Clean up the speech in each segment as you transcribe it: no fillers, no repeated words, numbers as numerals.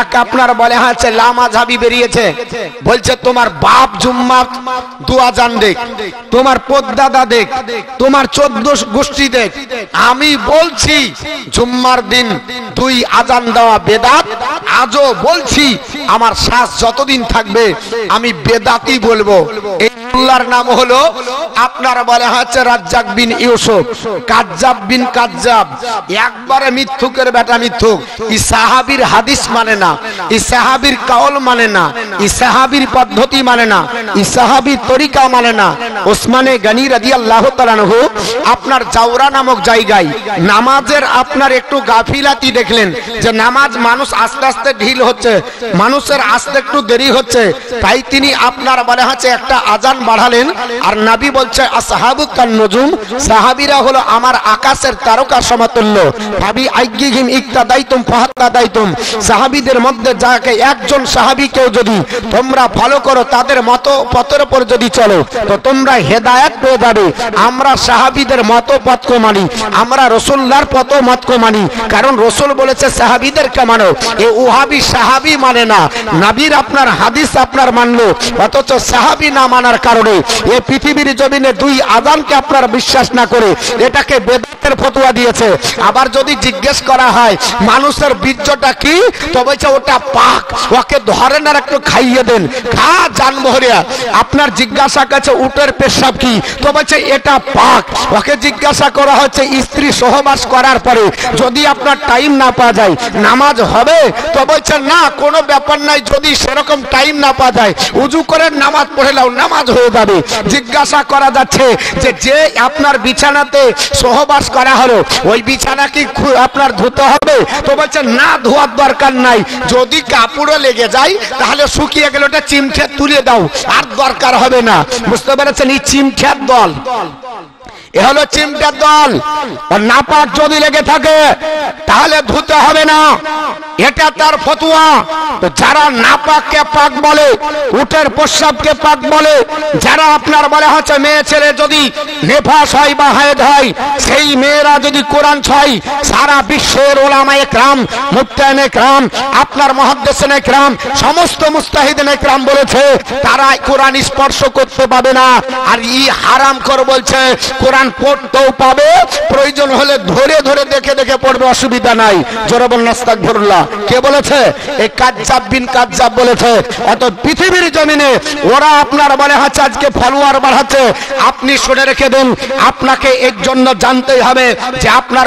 এক আপনার বলে হচ্ছে লামাঝাবি বেরিয়েছে, বলছে তোমার বাপ জুম্মা 2 আজান দেখ, তোমার পদ্দাদা দেখ, তোমার 14 গোষ্ঠী দেখ। আমি বলছি জুম্মার দিন 2 আজান দেওয়া বেদাত। আজও বলছি আমার শ্বাস যতদিন থাকবে আমি বেদাতি বলবো। এই আল্লাহর নাম হলো আপনার বলে হচ্ছে রাজ্জাক বিন ইউসুফ, কাজ্জাব বিন কাজ্জাব, একবারে মিথ্যুকের বেটা মিথ্যুক। এই সাহাবীর হাদিস মানে না, এই সাহাবীর কাউল মানে না, এই সাহাবীর পদ্ধতি মানে না, এই সাহাবীর তরিকা মানে না। ওসমানে গনি রাদিয়াল্লাহু তাআলা আনহু আপনার জাওরা নামক জায়গায় নামাজের আপনার একটু গাফিলাতি দেখলেন, যে নামাজ মানুষ আস্তে আস্তে ঢিল হচ্ছে, মানুষের আসতে একটু দেরি হচ্ছে, তাই তিনি আপনার বলে হচ্ছে একটা আজান বাড়ালেন। আর নবী বলছে আসহাবু কান নুজুম, সাহাবীরা হলো আমার আকাশের তারকা সমতুল্য। ভাবি আইগিহিম ইক্তাদাইতুম ফাহাত্তাদাইতুম, সাহাবীদের মধ্যে যাকে একজন সাহাবীকেও যদি তোমরা ফলো করো, তাদের মত পথের উপর যদি চলো, তো তোমরা হেদায়েত পেয়ে যাবে। আমরা সাহাবীদের মত পথকে মানি, আমরা রাসূলুল্লাহর পথ মতকে মানি, কারণ রাসূল বলেছে সাহাবীদেরকে মানো। এই ওহাবি সাহাবী মানে না, নবীর আপনার হাদিস আপনার মানলো, অথচ সাহাবী না মানার কারণে এই পৃথিবীর জমিনে 2 আযানকে আপনার বিশ্বাস না করে এটাকে বেদাতের ফতোয়া দিয়েছে। আবার যদি জিজ্ঞেস করা হয় মানুষের বীর্যটা কি, তো বলছে ওটা পাক, ওকে ধরেন আর একটু খাইয়ে দেন, খা জানমোহরিয়া। আপনার জিজ্ঞাসা কাছে উটের পেশাব কি, তো বলছে এটা পাক। ওকে জিজ্ঞাসা করা হচ্ছে স্ত্রী সহবাস করার পরে যদি আপনার টাইম না পাওয়া যায় নামাজ হবে, তো বলছে না কোনো ব্যাপার নাই, যদি সেরকম টাইম না পাওয়া যায় উজু করে নামাজ পড়ে নাও, নামাজ হয়ে যাবে। জিজ্ঞাসা করা যাচ্ছে যে যে আপনার বিছানাতে সহবাস করা হলো ওই বিছানা কি আপনার ধুতে হবে, তো বলছে না ধোয়ার দরকার নাই, যদি কাপড়ে লেগে যায় তাহলে শুকিয়ে গেলে ওটা চিমটে তুলে দাও, আর দরকার হবে না। বুঝতে পেরেছেন? এই চিমটার দল, এ হলো চিমটার দল। নাপাক যদি লেগে থাকে তাহলে ধুতে হবে না, এটা তার ফতোয়া। তো যারা নাপাককে পাক বলে, উটের প্রস্রাবকে পাক বলে, যারা আপনার বলে হচ্ছে মেয়ে ছেলে যদি নেফাস হয় বা হায়েদ হয়, সেই মেয়েরা যদি কোরআন ছয়, সারা বিশ্বের ওলামায়ে কেরাম, মুফতিয়ানে কেরাম, আপনার মুহাদ্দিসিনে কেরাম, সমস্ত মুস্তাহিদিনে কেরাম বলেছে তারা কোরআন স্পর্শ করতে পাবে না। আর ই হারাম কর বলছে কোরআন পড়তেও পাবে, প্রয়োজন হলে ধরে ধরে দেখে দেখে পড়বে, অসুবিধা নাই। জোরে বলুন আস্তাগফিরুল্লাহ। কে বলেছে? এই কাজ্জাব বিন কাজ্জাব বলেছে। অত পৃথিবীর জমিনে ওরা আপনার বলে হচ্ছে আজকে ফলোয়ার বাড়াচ্ছে। আপনি শুনে রেখে দিন, আপনাকে এর জন্য জানতেই হবে যে আপনার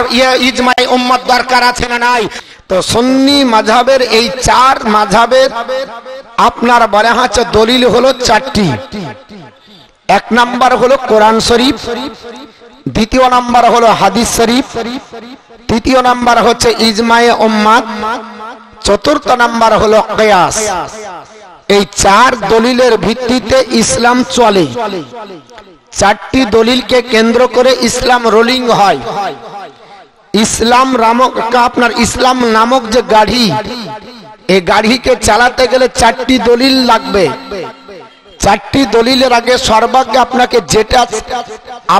ইজমাই উম্মত দরকার আছে না নাই। তো সুন্নি মাযহাবের এই 4 মাযহাবের আপনার বলে হচ্ছে দলিল হলো 4টি। 1 নাম্বার হলো কোরআন শরীফ, 2য় নাম্বার হলো হাদিস শরীফ, 3য় নাম্বার হচ্ছে ইজমায়ে উম্মাত, 4র্থ নাম্বার হলো কিয়াস। এই 4 দলিলের ভিত্তিতে ইসলাম চলে। 4টি দলিলকে কেন্দ্র করে ইসলাম রোলিং হয়। ইসলাম নামক আপনার ইসলাম নামক যে গাড়ি, এই গাড়িকে চালাতে গেলে 4টি দলিল লাগবে। 4টি দলিলের আগে সর্বাগ্যে আপনাকে যেটা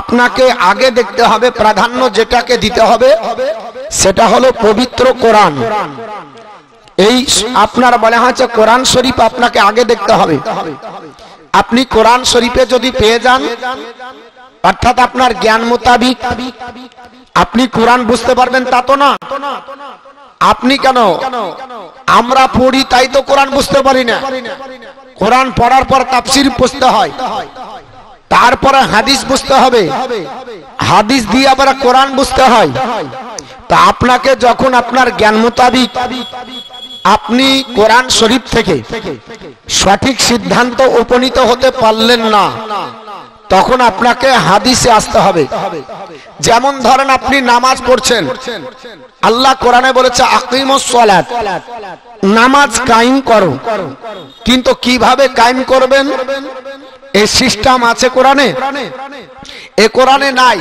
আপনাকে আগে দেখতে হবে, প্রাধান্য যেটাকে দিতে হবে সেটা হলো পবিত্র কোরআন। এই আপনার বলা হচ্ছে কোরআন শরীফ আপনাকে আগে দেখতে হবে। আপনি কোরআন শরীফে যদি পেয়ে যান, অর্থাৎ আপনার জ্ঞান মোতাবিক আপনি কোরআন বুঝতে পারবেন তা তো না। আপনি কেন, আমরা পড়ি তাই তো কোরআন বুঝতে পারি না। কোরআন পড়ার পর তাফসীর বুঝতে হয়, তারপরে হাদিস বুঝতে হবে, হাদিস দিয়ে আবার কোরআন বুঝতে হয়। তা আপনাকে যখন আপনার জ্ঞান মোতাবিক আপনি কোরআন শরীফ থেকে সঠিক সিদ্ধান্ত উপনীত হতে পারলেন না, তখন আপনাকে হাদিসে আসতে হবে। যেমন ধরেন আপনি নামাজ পড়ছেন, আল্লাহ কোরআনে বলেছে আকিমুস সালাত, নামাজ কায়েম করো, কিন্তু কিভাবে কায়েম করবেন এই সিস্টেম আছে কোরআনে? এ কোরআনে নাই।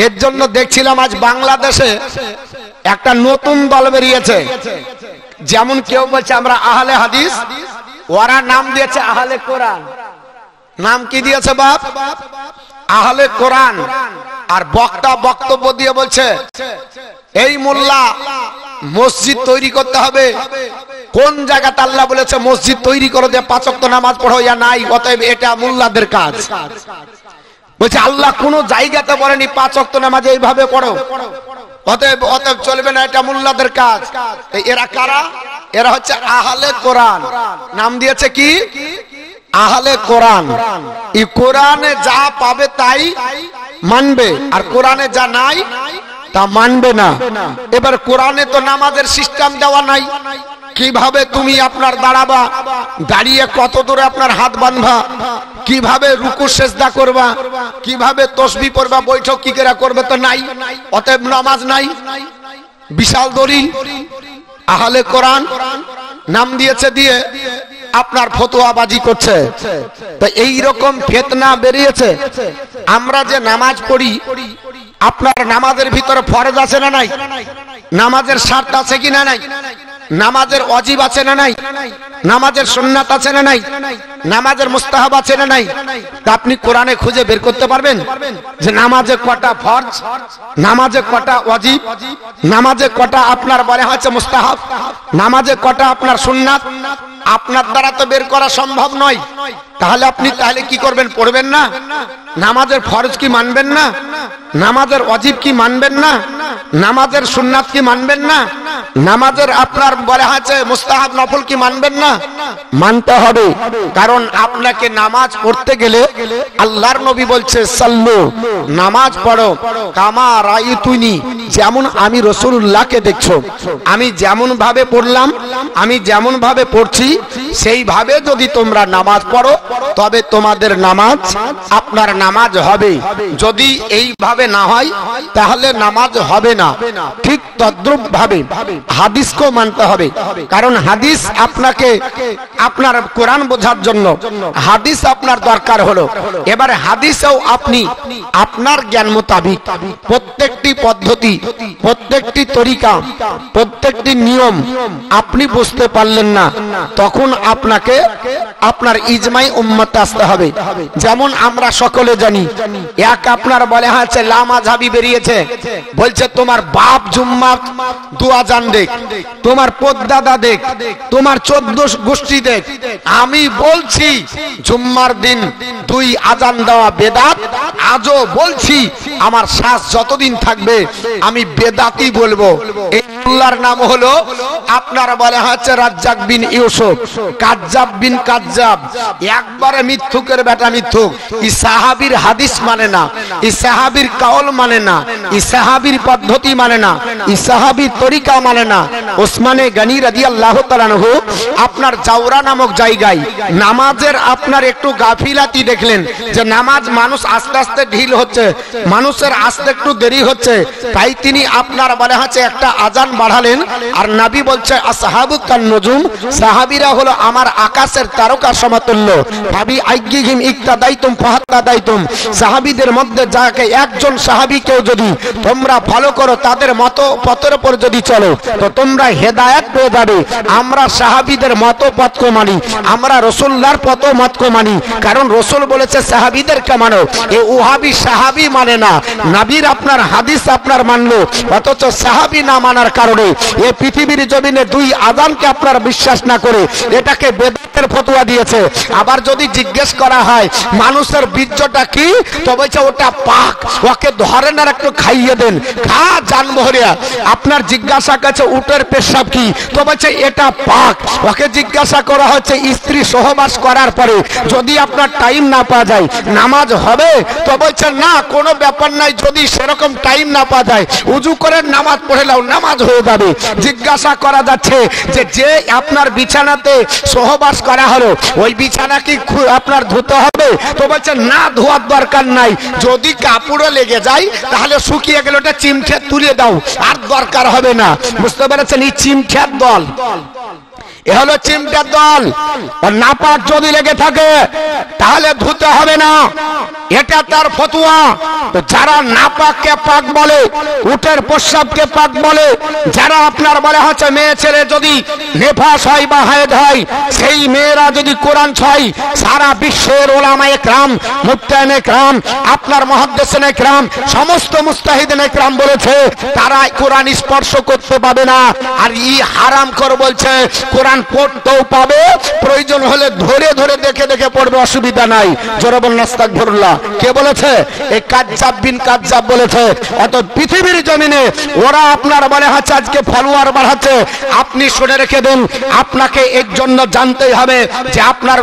এর জন্য দেখছিলাম আজ বাংলাদেশে একটা নতুন দল বেরিয়েছে। যেমন কেউ বলছে আমরা আহলে হাদিস, ওরা নাম দিয়েছে আহলে কোরআন। নাম কি দিয়েছে বাপ? আহলে কোরআন। আর বক্তা বক্তব্য দিয়ে বলছে এই মোল্লা মসজিদ তৈরি করতে হবে, কোন জায়গাতে আল্লাহ বলেছে মসজিদ তৈরি করে দিয়ে 5 ওয়াক্ত নামাজ পড়ো? ইয়া নাই। অতএব এটা মুল্লাদের কাজ। বলছে আল্লাহ কোন জায়গাতে বলেনি 5 ওয়াক্ত নামাজ এইভাবে পড়ো, অতএব চলবে না, এটা মুল্লাদের কাজ। এরা কারা? এরা হচ্ছে আহলে কোরআন। নাম দিয়েছে কি? আহলে কোরআন। এই কোরআনে যা পাবে তাই মানবে, আর কোরআনে যা নাই তা মানবে না। এবার কোরআনে তো নামাজের সিস্টেম দেওয়া নাই। কিভাবে তুমি আপনার দাঁড়াবা, দাঁড়িয়ে কত দূরে আপনার হাত বাঁধবা, কিভাবে রুকু সেজদা করবা, কিভাবে তাসবিহ পড়বা, বৈঠক কি করে করবে তো নাই। অতএব নামাজ নাই। বিশাল দলিল। আহলে কোরআন নাম দিয়েছে, দিয়ে আপনার ফতোয়াবাজি করছে। তো এই রকম ফিতনা বেরিয়েছে। আমরা যে নামাজ পড়ি, আপনার নামাজের ভিতরে ফরজ আছে না নাই? নামাজের শর্ত আছে কি না নাই? নামাজের ওয়াজিব আছে না নাই? নামাজের সুন্নাত আছে না নাই? নামাজের মুস্তাহাব আছে না নাই? তা আপনি কোরআনে খুঁজে বের করতে পারবেন যে নামাজে কটা ফরজ, নামাজে কটা ওয়াজিব, নামাজে কটা আপনার বলা হচ্ছে মুস্তাহাব, নামাজে কটা আপনার সুন্নাত? আপনার দ্বারা তো বের করা সম্ভব নয়। তাহলে আপনি কি করবেন? পড়বেন না? নামাজের ফরজ কি মানবেন না? নামাজের ওয়াজিব কি মানবেন না? নামাজের সুন্নাত কি মানবেন না? নামাজের আপনার বলা হচ্ছে মুস্তাহাব নফল কি মানবেন না? মানতে হবে। কারণ আপনাকে নামাজ পড়তে গেলে আল্লাহর নবী বলছে সাল্লু, নামাজ পড়ো কামা রাআইতুনি, যেমন আমি রাসূলুল্লাহকে দেখছো। আমি যেমন ভাবে পড়লাম, আমি যেমন ভাবে পড়ছি, সেইভাবে যদি তোমরা নামাজ পড়ো তবে তোমাদের নামাজ আপনার নামাজ হবে। যদি এইভাবে না হয় তাহলে নামাজ হবে না। ঠিক তদ্রুপ ভাবে হাদিসকেও মানতে হবে। কারণ হাদিস আপনাকে আপনার কোরআন বোঝার জন্য হাদিস আপনার দরকার হলো। এবার হাদিসেও আপনি আপনার জ্ঞান মোতাবিক প্রত্যেকটি পদ্ধতি, প্রত্যেকটি তরিকা, প্রত্যেকটি নিয়ম আপনি বুঝতে পারলেন না, তখন আপনাকে আপনার ইজমাই উম্মতে আসতে হবে। যেমন আমরা সকলে জানি, এক আপনার বলে হচ্ছে লামাযহাবি বেরিয়েছে, বলছে তোমার বাপ জুম্মা 2 আজান দেখ, তোমার পদ্দাদা দেখ, তোমার 14 গোষ্ঠী দেখ। আমি বলছি জুম্মার দিন 2 আজান দেওয়া বেদাত। আজও বলছি আমার শ্বাস যতদিন থাকবে আমি বেদাতি বলবো। এই আল্লাহর নাম হলো আপনার বলে হচ্ছে রাজ্জাক বিন ইউসুফ, কাজ্জাব বিন কাজ্জাব, একবারে মিথ্যুকের বেটা মিথ্যুক। এই সাহাবীর হাদিস মানে না, এই সাহাবীর কাউল মানে না, এই সাহাবীর পদ্ধতি মানে না, এই সাহাবীর তরিকা মানে না। ওসমানে গনি রাদিয়াল্লাহু তাআলা আনহু আপনার জাওরা নামক জায়গায় নামাজের আপনার একটু গাফিলাতি দেখলেন, যে নামাজ মানুষ আস্তে আস্তে ঢিল হচ্ছে, মানুষের আসতে একটু দেরি হচ্ছে, তাই তিনি আপনার বলে হচ্ছে একটা আজান বাড়ালেন। আর নবী বলছে আসহাবু কান নুজুম, সাহাবীরা হলো আমার আকাশের তারকা সমতুল্য। ভাবি আইগিহিম ইক্তাদাইতুম ফাহাত্তাদাইতুম, সাহাবীদের মধ্যে যাকে একজন সাহাবীকেও যদি তোমরা ফলো করো, তাদের মত পথের উপর যদি চলো, তো তোমরা হেদায়েত পেয়ে যাবে। আমরা সাহাবীদের মত পথকে মানি, আমরা রাসূলুল্লাহর পথ মতকে মানি। কারণ রাসূল বলেছে সাহাবীদেরকে মানো। এই ওহাবি সাহাবী মানে না, নবীর আপনার হাদিস আপনার মানলো, অথচ সাহাবী না মানার কারণে এই পৃথিবীর জমিনে 2 আযানকে আপনার বিশ্বাস না করে এটাকে বেদাতের ফতোয়া দিয়েছে। আবার যদি জিজ্ঞেস করা হয় মানুষের বীর্যটা কি, তো বলছে ওটা পাক, ওকে ধরেন আর একটু খাইয়ে দেন, খা জানবো হরিয়া। আপনার জিজ্ঞাসা কাছে উটের পেশাব কি, তো বলছে এটা পাক। ওকে জিজ্ঞাসা করা হচ্ছে স্ত্রী সহবাস করার পরে যদি আপনার টাইম না পাওয়া যায় নামাজ হবে, তো বলছে না কোনো ব্যাপার নাই, যদি সেরকম টাইম না পাওয়া যায় উজু করে নামাজ পড়ে নাও, নামাজ হয়ে যাবে। জিজ্ঞাসা করা যাচ্ছে যে আপনার বিছানাতে সহবাস করা হলো ওই বিছানা কি আপনার ধুতে হবে, তো বলছে না ধোয়ার দরকার নাই, যদি কাপড়ে লেগে যায় তাহলে শুকিয়ে গেলে ওটা চিমটে তুলে দাও, আর দরকার হবে না। বুঝতে পেরেছেন? এই চিমটার দল, এ হলো চিমটার দল। আর নাপাক যদি লেগে থাকে তাহলে ধুতে হবে না, এটা তার ফতোয়া। যারা নাপাককে পাক বলে, উটের প্রস্রাবকে পাক বলে, যারা আপনার বলে হচ্ছে মেয়ে ছেলে যদি নেফাস হয় বা হায়েদ হয়, সেই মেয়েরা যদি কোরআন ছয়, সারা বিশ্বের ওলামায়ে কেরাম, মুফতিয়ানে কেরাম, আপনার মুহাদ্দিসিনে কেরাম, সমস্ত মুস্তাহিদিনে কেরাম বলেছে তারা কোরআন স্পর্শ করতে পাবে না। আর ই হারাম করে বলছে কোরআন কোরআন পড়তেও পাবে, প্রয়োজন হলে ধরে ধরে দেখে দেখে পড়বে, অসুবিধা নাই। জোরে বলুন আস্তাগফিরুল্লাহ। কে বলেছে? এই কাজ্জাব বিন কাজ্জাব বলেছে। অত পৃথিবীর জমিনে ওরা আপনার বলে হচ্ছে আজকে ফলোয়ার বাড়াচ্ছে। আপনি শুনে রেখে দিন, আপনাকে এর জন্য জানতেই হবে যে আপনার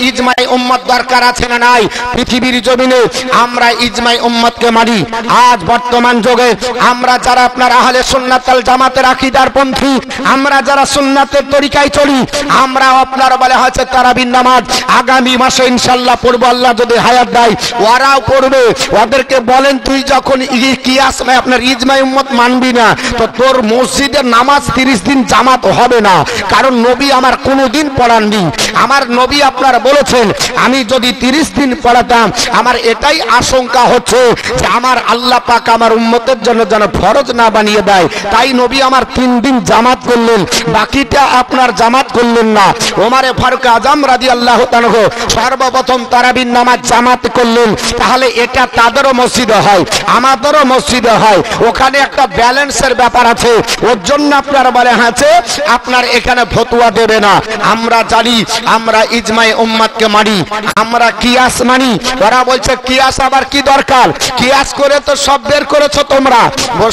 ইজমাই উম্মত দরকার আছে না নাই। পৃথিবীর জমিনে আমরা ইজমাই উম্মতকে মানি। আজ বর্তমান যুগে আমরা যারা আপনার আহলে সুন্নাত ওয়াল জামাতের আকীদার পন্থী, আমরা যারা সুন্নাতের তরিকায় চলি, আমরা আপনার বলে হচ্ছে তারাবির নামাজ আগামী মাসে ইনশাআল্লাহ পড়বো, আল্লাহ যদি হায়াত দেয়। ওরাও পড়বে। ওদেরকে বলেন তুই যখন কিয়াস আপনার ইজমাই উম্মত মানবি না, তো তোর মসজিদের নামাজ 30 দিন জামাত হবে না। কারণ নবী আমার কোনোদিন পড়াননি। আমার নবী আপনার বলেছেন আমি যদি 30 দিন পড়াতাম, আমার এটাই আশঙ্কা হচ্ছে যে আমার আল্লাহ পাক আমার উম্মতের জন্য যেন ফরজ না বানিয়ে দেয়। তাই নবী আমার 3 দিন জামাত করলেন, বাকিটা আপনার জামাত করলেন না। ওমরে ফারুক আজম রাদিয়াল্লাহু তাআলা সর্বপ্রথম তারাবির নামাজ জামাত করলেন। তাহলে এটা তাদেরও মসজিদে হয়, আমাদেরও মসজিদে হয়। ওখানে একটা ব্যালেন্সের ব্যাপার আছে। ওর জন্য আপনার বলে আছে আপনার এখানে ফতোয়া দেবে না। আমরা জানি আমরা ইজমাই উম্মতকে মানি, আমরা কিয়াস মানি। ওরা বলছে কিয়াস আবার কি দরকার? কিয়াস করে তো সব বের করেছো তোমরা।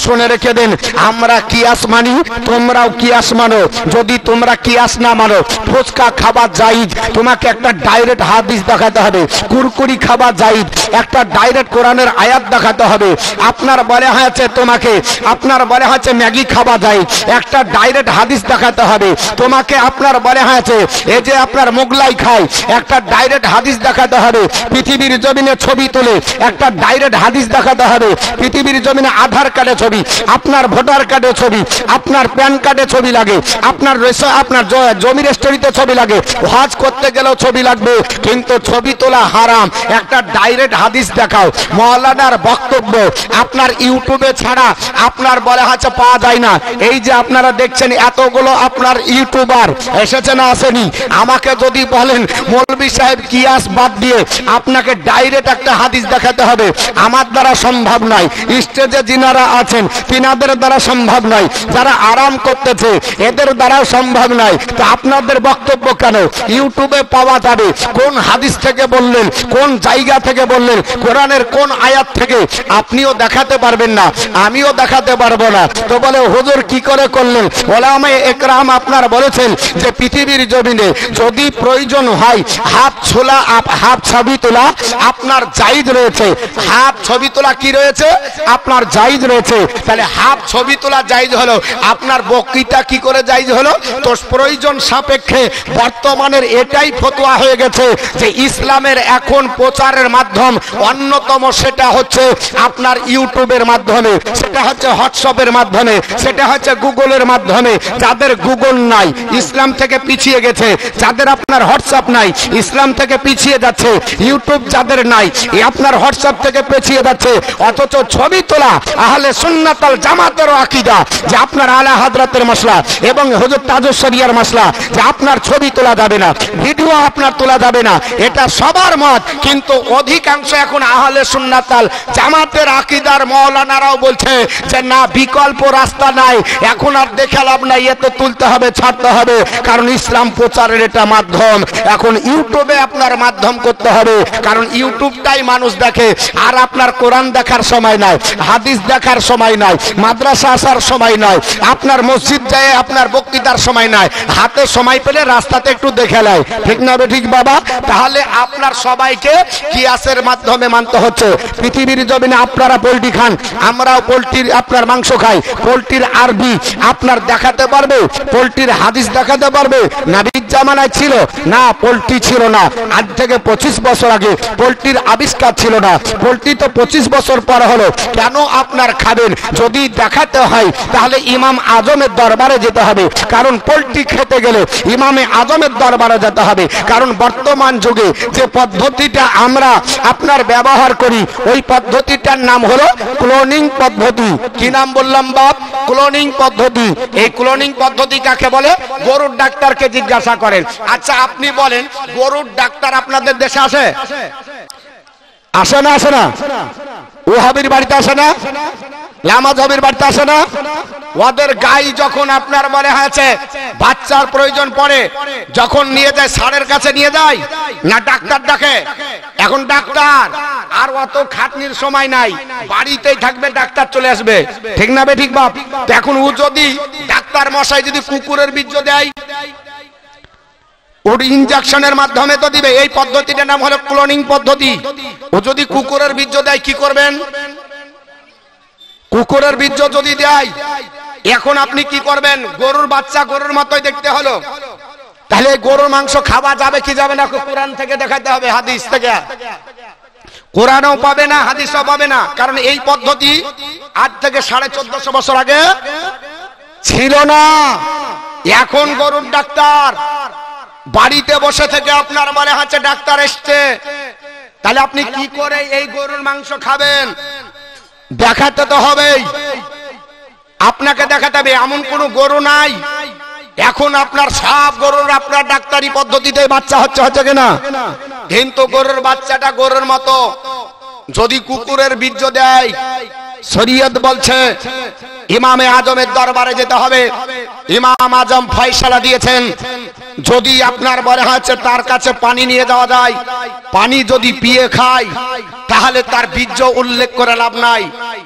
শুনে রেখে দেন, আমরা কিয়াস মানি, তোমরাও কিয়াস মানো। যদি তোমরা কিয়াস না মানো, ফুচকা খাওয়া জায়েজ, তোমাকে একটা ডাইরেক্ট হাদিস দেখাতে হবে। কুরকুরি খাওয়া জায়েজ, একটা ডাইরেক্ট কোরআনের আয়াত দেখাতে হবে। আপনার বলে হয়েছে তোমাকে আপনার বলে হয়েছে ম্যাগি খাওয়া জায়েজ, একটা ডাইরেক্ট হাদিস দেখাতে হবে তোমাকে। আপনার বলে হয়েছে এই যে আপনার মোগলাই খায়, একটা ডাইরেক্ট হাদিস দেখাতে হবে। পৃথিবীর জমিনে ছবি তুলে একটা ডাইরেক্ট হাদিস দেখাতে হবে। পৃথিবীর জমিনে আধার কার্ডে ছবি, আপনার ভোটার কার্ডে ছবি, আপনার প্যান কার্ডে ছবি লাগে, আপনার আপনার জমি রেজিস্ট্রিতে ছবি লাগে, হজ করতে গেলেও ছবি লাগবে। কিন্তু ছবি তোলা হারাম। একটা ডাইরেক্ট হাদিস দেখাও। মাওলানার বক্তব্য আপনার ইউটিউবে ছাড়া আপনার বলে হচ্ছে পাওয়া যায় না। এই যে আপনারা দেখছেন এতগুলো আপনার ইউটিউবার এসেছে না আসেনি, আমাকে যদি বলেন মৌলভী সাহেব কিয়াস বাদ দিয়ে আপনাকে ডাইরেক্ট একটা হাদিস দেখাতে হবে, আমার দ্বারা সম্ভব নয়। স্টেজে যিনারা আছেন তিনাদের দ্বারা সম্ভব নয়, যারা আরাম করতেছে এদের দ্বারাও সম্ভব নয়। তো আপনাদের বক্তব্য কেন? ইউটিউবে পাওয়া যাবে। কোন হাদিস থেকে বললেন, কোন জায়গা থেকে বললেন, কোরআনের কোন আয়াত থেকে, আপনিও দেখাতে পারবেন না, আমিও দেখাতে পারবো না। তো বলে হুজুর কি করে করলেন? ওলামায়ে একরাম আপনার বলেছেন যে পৃথিবীর জমিনে যদি প্রয়োজন হয় হাত ছোলা হাত ছবি তোলা আপনার জায়েজ রয়েছে। হাত ছবি তোলা কি রয়েছে? আপনার জায়েজ রয়েছে। তাহলে হাত ছবি তোলা জায়েজ হলো, আপনার বক্তৃতা কি করে জায়েজ হলো? তো প্রয়োজন সাপেক্ষে বর্তমানের এটাই ফতোয়া হয়ে গেছে যে ইসলামের এখন প্রচারের মাধ্যম অন্যতম সেটা হচ্ছে আপনার ইউটিউবের মাধ্যমে, সেটা হচ্ছে হোয়াটসঅ্যাপের মাধ্যমে, সেটা হচ্ছে গুগলের মাধ্যমে। যাদের গুগল নাই ইসলাম থেকে পিছিয়ে গেছে, যাদের আপনার হোয়াটসঅ্যাপ নাই ইসলাম থেকে পিছিয়ে যাচ্ছে, ইউটিউব যাদের নাই আপনার হোয়াটসঅ্যাপ থেকে পিছিয়ে যাচ্ছে। অথচ ছবি তোলা আহলে সুন্নাত ওয়াল জামাতের আকীদা যে আপনার আলা হযরতের মাসলা এবং হুজুর তাজুস শরিয়ার মাসলা যে আপনার ছবি তোলা যাবে না, ভিডিও আপনার তোলা যাবে না, এটা সবার মত। কিন্তু অধিকাংশ এখন আহলে সুন্নাত ওয়াল জামাতের আকীদার মাওলানারাও বলছে যে না, বিকল্প রাস্তা নাই, এখন আর দেখে লাভ নাই, এতে তুলতে হবে, ছাড়তে হবে। কারণ ইসলাম প্রচারের এটা মাধ্যম। এখন ইউটিউবে আপনার মাধ্যম করতে হবে, কারণ ইউটিউবটাই মানুষ দেখে। আর আপনার কোরআন দেখার সময় নাই, হাদিস দেখার সময় নাই, মাদ্রাসা আসার সময় নাই, আপনার মসজিদ যায় আপনার বক্তৃতার সময় নাই। হাতে সময় পেলে রাস্তাতে একটু দেখে নেয়, ঠিক না ঠিক বাবা? তাহলে আপনার সবাইকে কিয়াসের মাধ্যমে মানতে হচ্ছে। পৃথিবীর জমিনে আপনারা পোল্ট্রি খান, আমরাও পোল্ট্রির আপনার মাংস খাই। পোল্ট্রির আরবি আপনার দেখাতে পারবে? পোল্ট্রির হাদিস দেখাতে পারবে? নবীর জামানায় ছিল না, পোল্ট্রি ছিল না। আজ থেকে 25 বছর আগে পোল্ট্রির আবিষ্কার ছিল না। পোল্ট্রি তো 25 বছর পর হলো। কেন আপনার খাবেন? যদি দেখাতে হয় তাহলে ইমাম আজমের দরবারে যেতে হবে, কারণ পোল্ট্রি খেতে গেলে ইমামে আজমের দরবারে যেতে হবে। কারণ বর্তমান যুগে যে পদ্ধতিটা আমরা আপনার ব্যবহার করি ওই পদ্ধতিটার নাম হলো ক্লোনিং পদ্ধতি। কি নাম বললাম বাপ? ক্লোনিং পদ্ধতি। এই ক্লোনিং পদ্ধতি কাকে বলে? গরুর ডাক্তারকে জিজ্ঞাসা করেন। আচ্ছা আপনি বলেন, গরুর ডাক্তার আপনাদের দেশে আসে? আসে না? আসে না? ওহাবির বাড়িতে আসে না, লামাজহাবির বাড়িতে আসে না? ওদের গাই যখন আপনার মনে হয়েছে বাচ্চার প্রয়োজন পড়ে, যখন নিয়ে যায় ষাঁড়ের কাছে নিয়ে যায় না ডাক্তার ডাকে? এখন ডাক্তার আর অত খাটনির সময় নাই, বাড়িতেই থাকবে, ডাক্তার চলে আসবে, ঠিক না বে ঠিক বাপ? তো এখন ও যদি ডাক্তার মশাই যদি কুকুরের বীর্য দেয়, ওর ইনজেকশনের মাধ্যমে তো দিবে। এই পদ্ধতিটার নাম হলো ক্লোনিং পদ্ধতি। ও যদি কুকুরের বীর্য দেয় কি করবেন? কুকুরের বীর্য যদি দেয়, এখন আপনি কি করবেন? গরুর বাচ্চা গরুর মতোই দেখতে হলো, তাহলে গরুর মাংস খাওয়া যাবে কি যাবে না? কোরআন থেকে দেখাতে হবে, হাদিস থেকে। কোরআনও পাবে না, হাদিসও পাবে না, কারণ এই পদ্ধতি আজ থেকে 1450 বছর আগে ছিল না। এখন গরুর ডাক্তার বাড়িতে বসে থেকে আপনার মনে হচ্ছে ডাক্তার এসছে, তাহলে আপনি কি করে এই গরুর মাংস খাবেন? দেখাতে তো হবেই, আপনাকে দেখাতে হবে। এমন কোন গরু নাই এখন আপনার সব গরুর আপনার ডাক্তারি পদ্ধতিতে বাচ্চা হচ্ছে কিনা? কিন্তু গরুর বাচ্চাটা গরুর মতো যদি কুকুরের বীর্য দেয়, শরীয়ত বলছে ইমামে আজমের দরবারে যেতে হবে। ইমাম আজম ফয়সালা দিয়েছেন, যদি আপনার বলে হচ্ছে তার কাছে পানি নিয়ে যাওয়া যায়, পানি যদি পিয়ে খায় তাহলে তার বীর্য উল্লেখ করে লাভ নাই,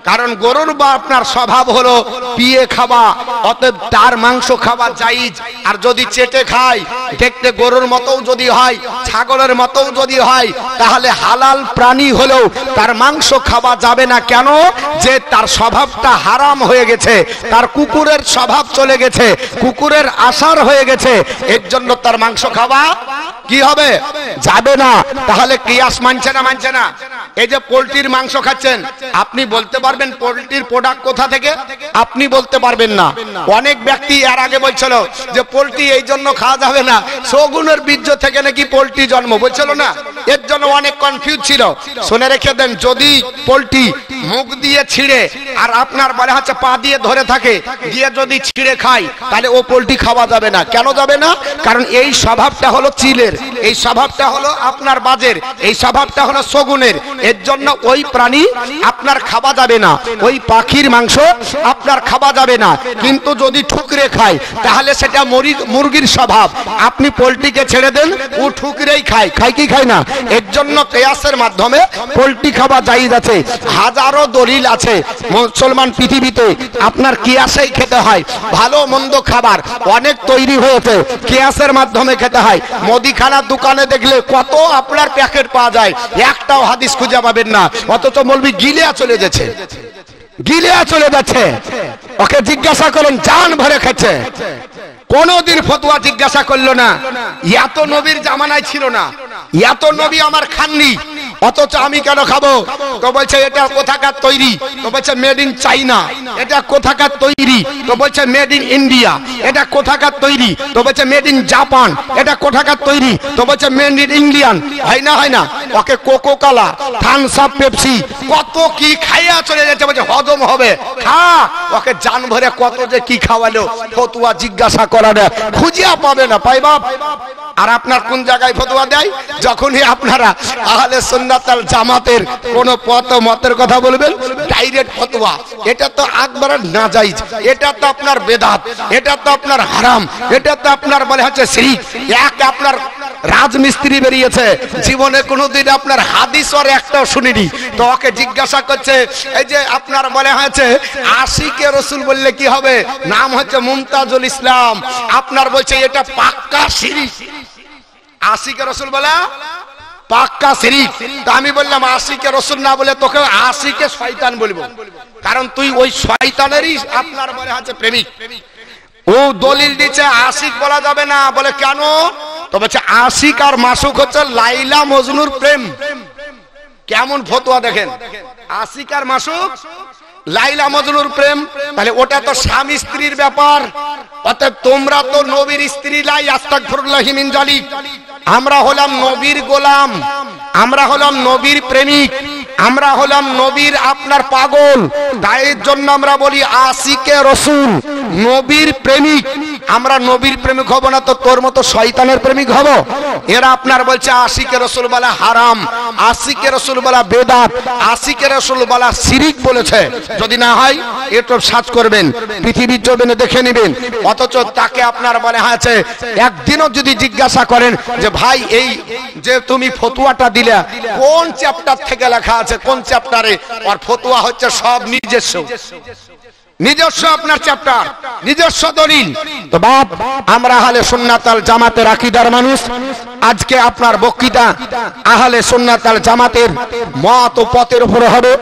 কারণ গরুর বা আপনার স্বভাব হলো পিয়ে খাওয়া, অতএব তার মাংস খাওয়া জায়েজ। আর যদি চেটে খায়, দেখতে গরুর মতোও যদি হয়, ছাগলের মতোও যদি হয়, তাহলে হালাল প্রাণী হলেও তার মাংস খাওয়া যাবে না। কেন? যে তার স্বভাবটা হারাম হয়ে গেছে, তার কুকুরের স্বভাব চলে গেছে, কুকুরের আসার হয়ে গেছে, এর জন্য তার মাংস খাওয়া কি হবে? যাবে না। তাহলে কিয়াস মানছে না? মানছে না। এই যে পোল্ট্রির মাংস খাচ্ছেন, আপনি বলতে পারবেন পোল্ট্রির প্রোডাক্ট কোথা থেকে? আপনি বলতে পারবেন না। অনেক ব্যক্তি এর আগে বলছিল যে পোল্ট্রি এই জন্য খাওয়া যাবে না, শগুনের বীর্য থেকে নাকি পোল্ট্রি জন্ম, বলছিল না? এর জন্য অনেক কনফিউজ ছিল। শুনে রেখে দেন, যদি পোল্ট্রি মুখ দিয়ে ছিঁড়ে আর আপনার বলে হচ্ছে পা দিয়ে ধরে থাকে, দিয়ে যদি ছিঁড়ে খায়, তাহলে ও পোল্ট্রি খাওয়া যাবে না। কেন যাবে না? কারণ এই স্বভাবটা হলো চিলের, এই স্বভাবটা হলো আপনার বাজের, এই স্বভাবটা হলো শগুনের। এর জন্য ওই প্রাণী আপনার খাওয়া যাবে না, ওই পাখির মাংস আপনার খাওয়া যাবে না। কিন্তু যদি ঠুকরে খায়, তাহলে সেটা মুরগির স্বভাব। আপনি পোল্ট্রিকে ছেড়ে দেন, ও ঠুকরেই খায়, খায় কি খায় না? এর জন্য কিয়াসের মাধ্যমে পোল্ট্রি খাওয়া জায়েজ আছে। হাজারো দলিল আছে মুসলমান পৃথিবীতে, আপনার কিয়াসেই খেতে হয়। ভালো মন্দ খাবার অনেক তৈরি হয়েছে, কিয়াসের মাধ্যমে খেতে হয়। মুদিখানার দোকানে দেখলে কত আপনার প্যাকেট পাওয়া যায়, একটাও হাদিস খুঁজে পাবেন না, অথচ মৌলবি গিলিয়া চলে যাচ্ছে, গিলিয়া চলে যাচ্ছে। ওকে জিজ্ঞাসা করেন, জান ভরে খাচ্ছে, কোনদিন ফতোয়া জিজ্ঞাসা করলো না। এত নবীর জামানায় ছিল না, এত নবী আমার খাননি, অথচ আমি কেন খাবো? তো বলছে এটা কোথাকার তৈরি? তো বলছে মেড ইন চাইনা। এটা কোথাকার তৈরি? তো বলছে মেড ইন ইন্ডিয়া। এটা কোথাকার তৈরি? তো বলছে মেড ইন জাপান। এটা কোথাকার তৈরি? তো বলছে মেড ইন ইন্ডিয়ান। হয় না? হয় না? ওকে Coca Cola, Thums up, Pepsi, কত কি খাইয়া চলে যাচ্ছে, বলছে হজম হবে, খা। ওকে জান ভরে কত যে কি খাওয়ালো, ফতোয়া জিজ্ঞাসা করা না, খুঁজিয়া পাবে না, পাইবা। আর আপনার কোন জায়গায় ফতোয়া দেয়? যখনই আপনারা আহলে সুন্নাত ওয়াল জামাতের কোন মতের কথা বলবেন, ডাইরেক্ট ফতোয়া। এটা তো আকবারে নাজায়েজ, এটা তো আপনার বেদাত, এটা তো আপনার হারাম, এটা তো আপনার বলে হচ্ছে শিরক। এক আপনার রাজমিস্ত্রি বেরিয়েছে, জীবনে কোনোদিন আপনার হাদিস আর একটাও শুনিনি। তো ওকে জিজ্ঞাসা করছে, এই যে আপনার বলে হয়েছে আশিকে রসুল বললে কি হবে? নাম হচ্ছে মুমতাজুল ইসলাম, আপনার বলছে এটা পাক্কা শিরক। আশিকে রসুল বলা পাক্কা শিরক। তো আমি বললাম আশিকে রসুল না বলে তোকে আশিকে শয়তান বলবো, কারণ তুই ওই শয়তানেরই আপনার বলে হচ্ছে প্রেমিক। ও দলিল দিচ্ছে আশিক বলা যাবে না, বলে কেন? তো বলছে আশিক আর মাসুক হচ্ছে লাইলা মজনুর প্রেম। কেমন ফতোয়া দেখেন, আশিক আর মাসুক লাইলা মজনুর প্রেম, তাহলে ওটা তো স্বামী স্ত্রীর ব্যাপার। অতএব তোমরা তো নবীর স্ত্রী লাই, আস্তাগফিরুল্লাহ মিন জালিক। আমরা হলাম নবীর গোলাম, আমরা হলাম নবীর প্রেমিক, আমরা হলাম নবীর আপনার পাগল। তাই জন্য আমরা বলি আশিকে রসুল, নবীর প্রেমিক। আমরা নবীর প্রেমিক হব না তো তোর মতো শয়তানের প্রেমিক হব? এরা আপনার বলছে আশিকে রাসূল বলা হারাম, আশিকে রাসূল বলা বেদাত, আশিকে রাসূল বলা শিরিক বলেছে। যদি না হয় একটু সার্চ করবেন, পৃথিবীর জমিনে দেখে নেবেন। অথচ তাকে আপনার বলে আছে, একদিনও যদি জিজ্ঞাসা করেন যে ভাই এই যে তুমি ফতোয়াটা দিলে কোন চ্যাপ্টার থেকে লেখা আছে, কোন চ্যাপ্টারে? আর ফতোয়া হচ্ছে সব নিজস্ব, নিজস্ব আপনার চ্যাপ্টার, নিজস্ব দলিল। তো বাপ, আমরা আহলে সুন্নাত আল জামাতের আকীদার মানুষ। আজকে আপনার বক্তৃতা আহলে সুন্নাত আল জামাতের মত ও পথের উপরে হবে।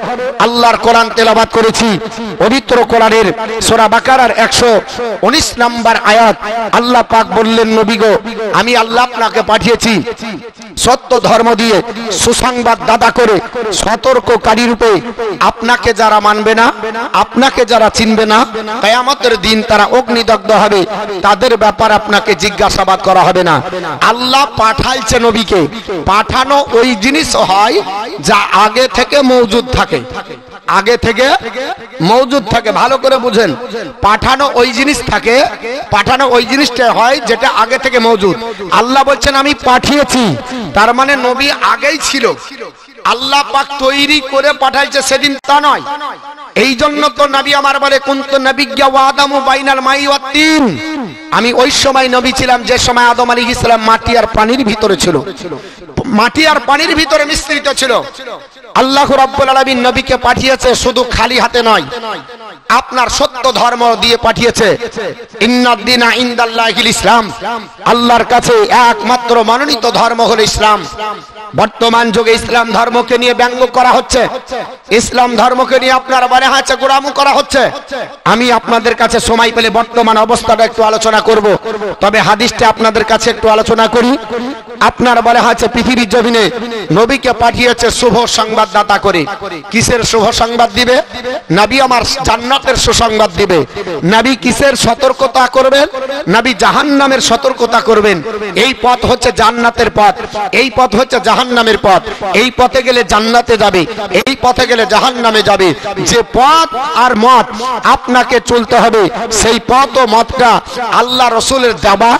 আল্লাহর কোরআন তেলাওয়াত করেছি, পবিত্র কোরআনের সূরা বাকারার 119 নম্বর আয়াত। আল্লাহ পাক বললেন, নবী গো, আমি আল্লাহ আপনাকে পাঠিয়েছি সত্য ধর্ম দিয়ে সুসংবাদ দাতা করে, সতর্ককারী রূপে। আপনাকে যারা মানবে না, আপনাকে যারা চিনবে না, কিয়ামতের দিন তারা অগ্নিদগ্ধ হবে, তাদের ব্যাপার আপনাকে জিজ্ঞাসাবাদ করা হবে না। আল্লাহ পাঠাইছে নবীকে। পাঠানো ওই জিনিস হয় যা আগে থেকে মওজুদ থাকে, আগে থেকে মওজুদ থাকে। ভালো করে বুঝেন, পাঠানো ওই জিনিস থাকে, পাঠানো ওই জিনিসটা হয় যেটা আগে থেকে মওজুদ। আল্লাহ বলছেন আমি পাঠিয়েছি, তার মানে নবী আগেই ছিল। আল্লাহ পাক তৈরি করে পাঠাইছে সেদিন তা নয়। এই জন্য তো নবী আমার বলে কুনতু নাবিয়্যা ওয়া আদামু বাইনাল মাই ওয়াত তিন। আমি ওই সময় নবী ছিলাম যে সময় আদম আলাইহিস সালাম মাটি আর পানির ভিতরে ছিল, মাটি আর পানির ভিতরে মিশ্রিত ছিল। আল্লাহ রাব্বুল আলামিন নবীকে পাঠিয়েছে শুধু খালি হাতে নয়, আপনার সত্য ধর্ম দিয়ে পাঠিয়েছে। ইন্নাদ দীনা ইনদাল্লাহিল ইসলাম, আল্লাহর কাছে একমাত্র মনোনীত ধর্ম হলো ইসলাম। বর্তমান যুগে ইসলাম ধর্মকে নিয়ে ব্যঙ্গ করা হচ্ছে, ইসলাম ধর্মকে নিয়ে আপনার বলে হচ্ছে গোলামি করা হচ্ছে। আমি আপনাদের কাছে সময় পেলে বর্তমান অবস্থাটা একটু আলোচনা করব, তবে হাদিসটা আপনাদের কাছে একটু আলোচনা করি। আপনার বলে হচ্ছে পৃথিবীর জমিনে নবীকে পাঠিয়েছে শুভ সংবাদদাতা করে। কিসের শুভ সংবাদ দিবে? নবী আমার জান্নাতের সুসংবাদ দিবে। নবী কিসের সতর্কতা করবেন? নবী জাহান্নামের সতর্কতা করবেন। এই পথ হচ্ছে জান্নাতের পথ, এই পথ হচ্ছে জাহান্নামের পথ। এই পথে গেলে জান্নাতে যাবে, এই পথে গেলে জাহান্নামে যাবে। যে পথ আর মত আপনাকে চলতে হবে, সেই পথ ও মতটা আল্লাহ রাসূলের দেওয়া,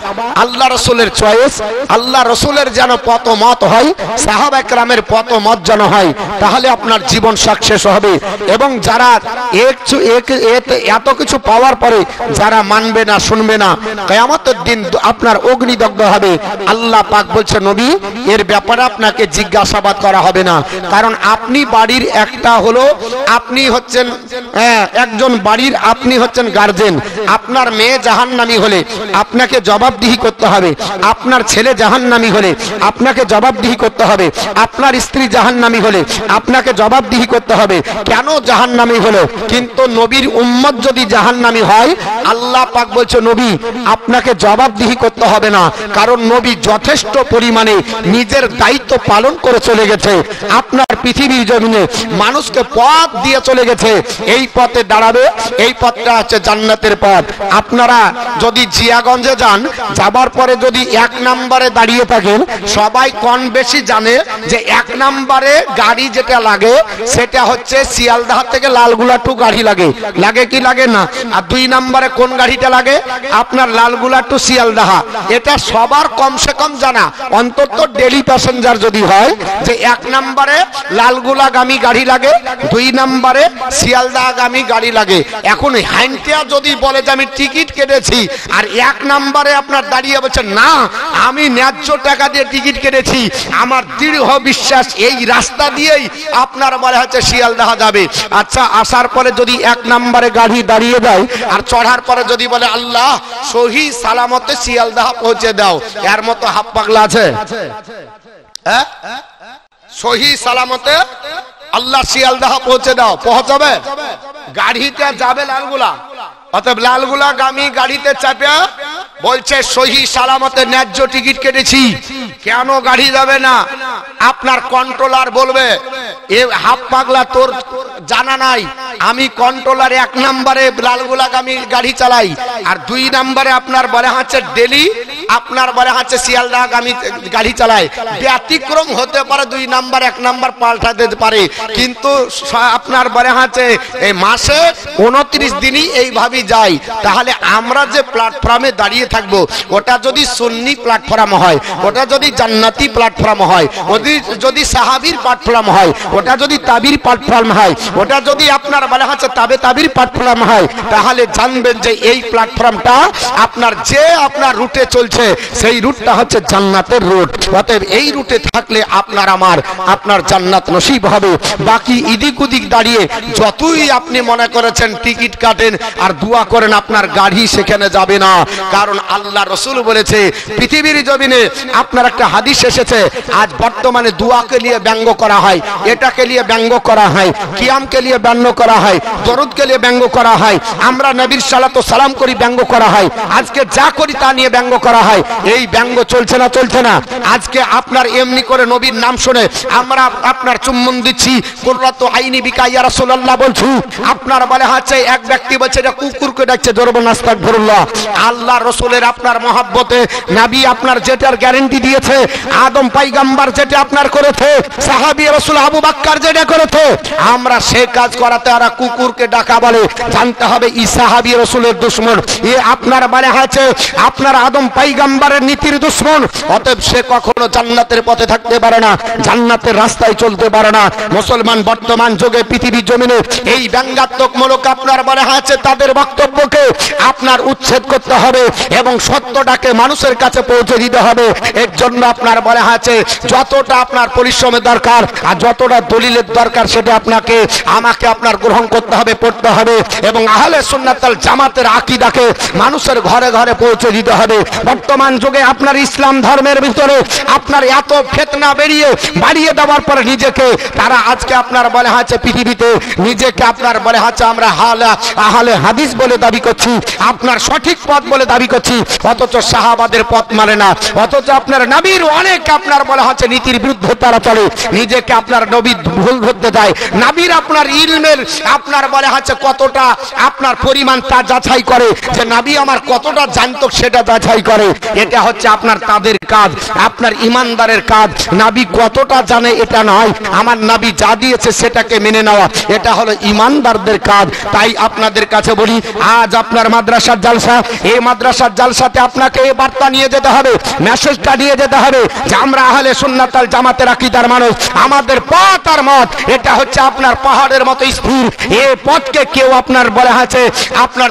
আল্লাহ রাসূলের চয়েস, আল্লাহ রাসূলের যেন পথ ও মত হয়, সাহাবা কেরামের পথ ও মত যেন হয়, তাহলে আপনার জীবন সাকসেস হবে। এবং যারা এত কিছু পাওয়ার পরে যারা মানবে না, শুনবে না, কিয়ামতের দিন আপনার অগ্নিদগ্ধ হবে। আল্লাহ পাক বলছে নবী এর ব্যাপারে আপনাকে জিজ্ঞাসাবাদ করা হবে না। কারণ আপনি বাড়ির একটা হলো, আপনি হচ্ছেন একজন বাড়ির, আপনি হচ্ছেন গার্জেন। আপনার মেয়ে জাহান্নামী হলে আপনাকে জবাবদিহি করতে হবে, আপনার ছেলে জাহান্নামী হলে আপনাকে জবাবদিহি করতে হবে, আপনার স্ত্রী জাহান্নামী হলে আপনাকে জবাবদিহি করতে হবে। কেন জাহান্নামী হলো? কিন্তু নবীর উম্মত যদি জাহান্নামী হয়, আল্লাহ পাক বলছে নবী আপনাকে জবাবদিহি করতে হবে না, কারণ নবী যথেষ্ট পরিমাণে নিজের দায়িত্ব পালন করে চলে গেছে। আপনার পৃথিবীর জমিনে মানুষকে পথ দিয়ে চলে গেছে, এই পথে দাঁড়াবে, এই পথটা হচ্ছে জান্নাতের পথ। আপনারা যদি জিয়াগঞ্জে যান, যাবার পরে যদি 1 নম্বরে দাঁড়িয়ে থাকেন, সবাই কম বেশি জানে যে 1 নম্বরে গাড়ি যেটা লাগে সেটা হচ্ছে শিয়ালদাহ থেকে লালগুলা টু গাড়ি লাগে, লাগে কি লাগে না? আর 2 নম্বরে কোন গাড়িটা লাগে? আপনার লালগুলা টু শিয়ালদাহ। এটা সবার কমসে কম জানা, অন্তত ডেলি প্যাসেঞ্জার যদি হয় যে 1 নম্বরে লালগুলাগামী গাড়ি লাগে, 2 নম্বরে শিয়ালদাহগামী গাড়ি লাগে। এখন হাইন্টিয়া যদি বলে যে আমি টিকিট কেটেছি, আর 1 নম্বরে আপনার দাঁড়িয়ে বলছে না আমি ন্যায্য টাকা দিয়ে টিকিট কেটেছি, আমার দৃঢ় বিশ্বাস এই রাস্তা দিয়েই আপনার বলে হচ্ছে শিয়ালদাহ যাবে। আচ্ছা, আসার পরে যদি 1 নম্বরে গাড়ি দাঁড়িয়ে দেয়, আর চড়ার পরে যদি বলে আল্লাহ সহি সালামতে শিয়ালদাহ পৌঁছে দাও, এর মতো হাফ পাগলা আছে? হ্যাঁ, সহি সালামতে আল্লাহ শিয়ালদাহ পৌঁছে দাও, পৌঁছাবে? গাড়িতে যাবে লালগুলা, অতএব লালগুলা গামী গাড়িতে চাপে বলছে সহি সালামতে ন্যায্য টিকিট কেটেছি। কেন গাড়ি যাবে না? আপনার কন্ট্রোলার বলবে এ হাফ পাগলা তোর জানা নাই, আমি কন্ট্রোলার 1 নম্বরে লালগুলাগামী গাড়ি চালাই, আর 2 নম্বরে আপনার বলে হচ্ছে ডেলি আপনার বলে হচ্ছে শিয়ালদাগামী গাড়ি চালায়, ব্যতিক্রম হতে পারে 2 নাম্বার 1 নাম্বার পাল্টাতে পারে, কিন্তু আপনার বলে হচ্ছে এই মাসে 29 দিনই এইভাবেই যায়। তাহলে আমরা যে প্ল্যাটফর্মে দাঁড়িয়ে থাকবো ওটা যদি সুন্নি প্ল্যাটফর্ম হয়, ওটা যদি জান্নাতি প্ল্যাটফর্ম হয়, যদি সাহাবীর প্ল্যাটফর্ম হয়, ওটা যদি তাবির প্ল্যাটফর্ম হয়, ওটা যদি আপনার বলা হচ্ছে তাবির প্ল্যাটফর্ম হয়, তাহলে জানবেন যে এই প্ল্যাটফর্মটা আপনার যে আপনার রুটে চলছে সেই রুটটা হচ্ছে জান্নাতের রুট। অতএব এই রুটে থাকলে আপনার জান্নাত নসিব হবে। বাকি ইদিক উদিক দাঁড়িয়ে যতই আপনি মনে করেছেন টিকিট কাটেন আর দোয়া করেন, আপনার গাড়ি সেখানে যাবে না। কারণ আল্লাহ রসুল বলেছে পৃথিবীর জমিনে আপনার একটা হাদিস এসেছে, আজ বর্তমানে দোয়াকে নিয়ে ব্যঙ্গ করা হয়, এটাকে নিয়ে ব্যঙ্গ করা হয়, কিয়ামকে নিয়ে ব্যঙ্গ করা হয়, দরুদকে নিয়ে ব্যঙ্গ করা হয়, আমরা নবীর সালাত ও সালাম করি ব্যঙ্গ করা হয়, আজকে যা করি তা নিয়ে ব্যঙ্গ করা হয়। এই ব্যঙ্গ চলছে না? চলছে না? আজকে আপনার এমনি করে নবীর নাম শুনে আমরা আপনার চুম্বন দিচ্ছি, কুররাতু আইনি বিকা ইয়া রাসূলুল্লাহ বলছি, আপনার বলে হচ্ছে এক ব্যক্তি বলছে এটা কুকুরকে ডাকছে, জোরবন আস্তাগফিরুল্লাহ। আল্লাহ রসুলের আপনার মহব্বতে নবী আপনার যেটার গ্যারান্টি দিয়েছে, আদম পয়গম্বর যেটা আপনার করেছে, সাহাবী রাসূল আবু বকর যেটা করেছে, আমরা সে কাজ করাতে আর কুকুরকে ডাকা বলে, জানতে হবে ই সাহাবী রাসূলের দুশমন, এ আপনার বলে হচ্ছে আপনার আদম পয়গম্বরের নীতির দুশমন। অতএব সে কখনো জান্নাতের পথে থাকতে পারে না, জান্নাতের রাস্তায় চলতে পারে না। মুসলমান বর্তমান যুগে পৃথিবীর জমিনে এই ব্যঙ্গাত্মকমূলক আপনার বলে হচ্ছে তাদের বক্তব্যকে আপনার উচ্ছেদ করতে হবে এবং সত্যটাকে মানুষের কাছে পৌঁছে দিতে হবে। এর জন্য আপনার বলে হচ্ছে যতটা আপনার পরিশ্রমের দরকার আর যতটা দলিলের দরকার সেটা আমাকে আপনার গ্রহণ করতে হবে, পড়তে হবে এবং আহলে সুন্নাত ওয়াল জামাতের আকীদাকে মানুষের ঘরে ঘরে পৌঁছে দিতে হবে। বর্তমান যুগে আপনার ইসলাম ধর্মের ভিতরে আপনার এত ফিতনা বাড়িয়ে দেওয়ার পরে নিজেকে তারা আজকে আপনার বলে হচ্ছে পৃথিবীতে নিজেকে আপনার বলে হচ্ছে আমরা আহলে হাদিস বলে দাবি করছি, আপনার সঠিক পথ বলে দাবি করছি, অথচ সাহাবাদের পথ মানে না, অথচ আপনার নবীর অনেক আপনার বলা হচ্ছে নীতির বিরুদ্ধে তারা চলে, নিজেকে আপনার নবী ভুল ধরতে দেয়। নবীর আপনার ইলমের আপনার বলে হচ্ছে কতটা আপনার পরিমাণ তা যাচাই করে, যে নবী আমার কতটা জানতো সেটা যাচাই করে। এটা হচ্ছে আপনার তাদের কাজ, আপনার ইমানদারের কাজ। নবী কতটা জানে এটা নয়, আমার নবী যা দিয়েছে সেটাকে মেনে নেওয়া, এটা হলো ইমানদারদের কাজ। তাই আপনাদের কাছে বলি, আজ আপনার মাদ্রাসার জালসা, এই মাদ্রাসার জালসাতে আপনাকে এই বার্তা নিয়ে যেতে হবে, মেসেজটা নিয়ে যেতে হবে যে আমরা আহলে সুন্নাত ওয়াল জামাতের আকীদার মানুষ, আমাদের পথ আর মত এটা হচ্ছে আপনার পাহাড়ের মতো স্থির। এই পথকে কেউ আপনার বলে আছে আপনার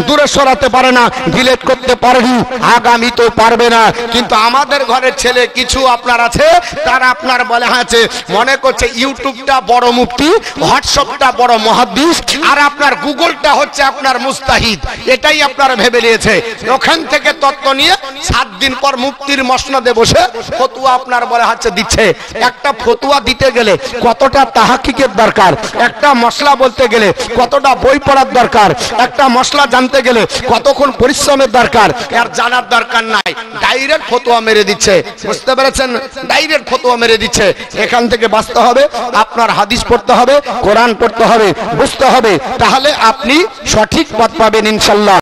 দূরে সরাতে পারে না, ডিলিট করতে পারেনি, আগামী তো পারবে না। কিন্তু আমাদের ঘরের ছেলে কিছু আপনার আছে, তারা আপনার বলে আছে মনে করছে ইউটিউবটা বড় মুফতি, হোয়াটসঅ্যাপটা বড় মুহাদ্দিস, আর আপনার গুগলটা হচ্ছে আপনার মুস্তাহিদ, এটাই আপনারা ভেবে নিয়েছে। ওখান থেকে তত্ত্ব নিয়ে 7 দিন পর মুফতির মসনদে বসে ফতোয়া আপনার বলে হচ্ছে দিচ্ছে। একটা ফতোয়া দিতে গেলে কতটা তাহাক্কিকের দরকার, একটা মশলা বলতে গেলে কতটা বই পড়ার দরকার, একটা মশলা জানতে গেলে কতক্ষণ পরিশ্রমের দরকার, আর জানার দরকার নাই, ডাইরেক্ট ফতোয়া মেরে দিচ্ছে। বুঝতে পেরেছেন? ডাইরেক্ট ফতোয়া মেরে দিচ্ছে। এখান থেকে বাঁচতে হবে, আপনার হাদিস পড়তে হবে, কোরআন পড়তে হবে, বুঝতে হবে, তাহলে আপনি সঠিক পথ পাবেন ইনশাআল্লাহ।